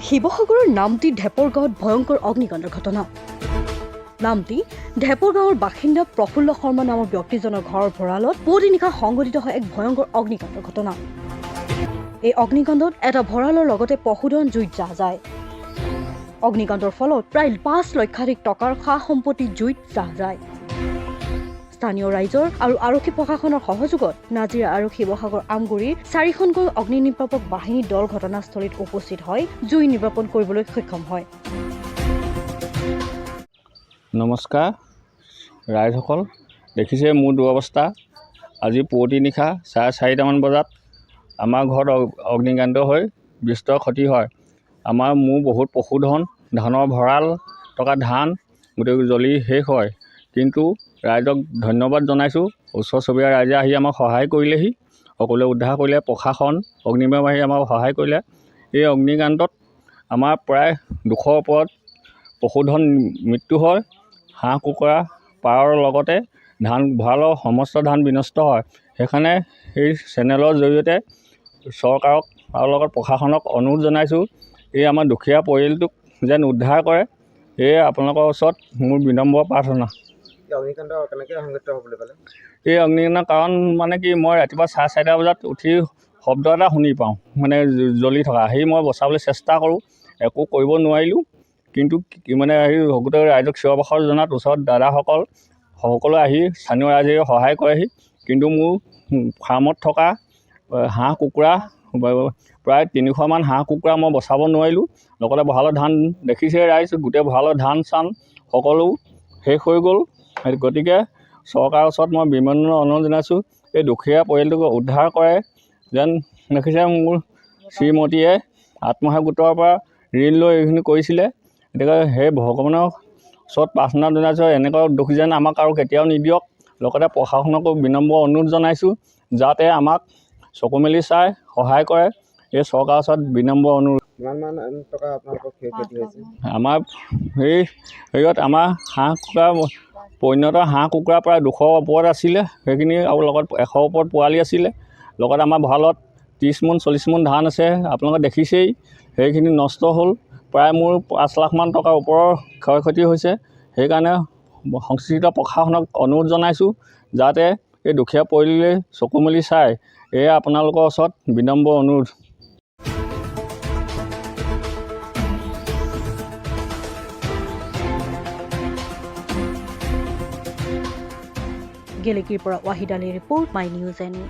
শিৱসাগৰৰ নামটি ঢেপৰ গাঁৱত ভয়ংকৰ অগ্নিকাণ্ডৰ ঘটনা। নামটি ঢেপৰ গাঁৱৰ বাসিন্দা প্ৰফুল্ল শৰ্মা নামৰ ব্যক্তিজনৰ ঘৰৰ ভঁৰালত পুৱতি নিশা সংঘটিত হয় এক ভয়ংকৰ অগ্নিকাণ্ডৰ ঘটনা। এই অগ্নিকাণ্ডত এটা ভঁৰালৰ লগতে পশুধন জুইত জাহ যায়। অগ্নিকাণ্ডৰ ফলত প্ৰায় ৫ লক্ষাধিক টকাৰ সা সম্পত্তি জুইত জাহ যায়। স্থানীয় ৰাইজৰ আৰু আৰক্ষী প্ৰশাসনৰ সহযোগত নাজিৰা আৰু শিৱসাগৰ আমগুৰিৰ ৪খনকৈ অগ্নি নিৰ্বাপক বাহিনী দল ঘটনাস্থলীত উপস্থিত হয় জুই নিৰ্বাপন কৰিবলৈ সক্ষম হয়। নমস্কাৰ ৰাইজসকল, দেখিছে মোৰ দুৰৱস্থা। আজি পুৱতি নিশা 4:30মান বজাত আমাৰ ঘৰত অগ্নিকাণ্ড হৈ বিস্তৰ ক্ষতি হয়। মোৰ বহুত পশুধন, ধানৰ ভঁৰাল থকা ধান গোটেই জ্বলি শেষ হয়। কিন্তু ৰাইজক ধন্যবাদ জনাইছোঁ। ওচৰ চুবুৰীয়া ৰাইজে আহি আমাক সহায় কৰিলেহি, সকলোৱে উদ্ধাৰ কৰিলে, প্ৰশাসন অগ্নিবিভাগ আহি আমাক সহায় কৰিলে। এই অগ্নিকাণ্ডত আমাৰ প্ৰায় 200ৰ ওপৰত পশুধন মৃত্যু হয়। হাঁহ কুকুৰা পাৰৰ লগতে ধান ভঁৰালৰ সমস্ত ধান বিনষ্ট হয়। সেইকাৰণে এই চেনেলৰ জৰিয়তে চৰকাৰক আৰু লগত প্ৰশাসনক অনুৰোধ জনাইছোঁ, এই আমাৰ দুখীয়া পৰিয়ালটোক যেন উদ্ধাৰ কৰে। সেয়ে আপোনালোকৰ ওচৰত মোৰ বিনম্ৰ প্ৰাৰ্থনা। এই অগ্নিকাণ্ডৰ কাৰণ মানে কি, মই ৰাতিপুৱা 4:30 বজাত উঠি শব্দ এটা শুনি পাওঁ, মানে জ্বলি থকা। মই বচাবলৈ চেষ্টা কৰোঁ, একো কৰিব নোৱাৰিলোঁ। কিন্তু মানে গোটেই ৰাইজক চিঞৰ বাখৰ জনাত ওচৰত দাদাসকল সকলোৱে আহি স্থানীয় ৰাইজে সহায় কৰেহি। কিন্তু মোৰ ফাৰ্মত থকা হাঁহ কুকুৰা প্ৰায় 300মান হাঁহ কুকুৰা মই বচাব নোৱাৰিলোঁ। লগতে ভঁৰালৰ ধান দেখিছে ৰাইজ, গোটেই ভঁৰালৰ ধান চান সকলো শেষ হৈ গ'ল। গতিকে চৰকাৰৰ ওচৰত মই বিনম্ৰ অনুৰোধ জনাইছোঁ, এই দুখীয়া পৰিয়ালটোক উদ্ধাৰ কৰে যেন। দেখিছে মোৰ শ্ৰীমতীয়ে আত্মসহায়ক গোটৰ পৰা ঋণ লৈ এইখিনি কৰিছিলে। গতিকে সেই ভগৱানৰ ওচৰত প্ৰাৰ্থনা জনাইছোঁ, এনেকুৱা দুখ যেন আমাক আৰু কেতিয়াও নিদিয়ক। লগতে প্ৰশাসনকো বিনম্ৰ অনুৰোধ জনাইছোঁ, যাতে আমাক চকু মেলি চাই সহায় কৰে। এই চৰকাৰৰ ওচৰত বিনম্ৰ অনুৰোধ। আমাৰ হেৰিয়ত আমাৰ হাঁহ কুকুৰা পৰিণত হাঁহ কুকুৰা প্ৰায় 200ৰ ওপৰত আছিলে। সেইখিনি আৰু লগত 100ৰ ওপৰত পোৱালি আছিলে। লগত আমাৰ ভঁৰালত 30 মোন 40 মোন ধান আছে, আপোনালোকে দেখিছেই। সেইখিনি নষ্ট হ'ল। প্ৰায় মোৰ 5 লাখমান টকাৰ ওপৰৰ ক্ষয় ক্ষতি হৈছে। সেইকাৰণে সংশ্লিষ্ট প্ৰশাসনক অনুৰোধ জনাইছোঁ, যাতে এই দুখীয়া পৰিয়ালে চকু মেলি চায়। এয়া আপোনালোকৰ ওচৰত বিনম্ৰ অনুৰোধ। গেলেকীৰ পৰা ৱাহিদ আলীৰ ৰিপৰ্ট, মাই নিউজ এনি।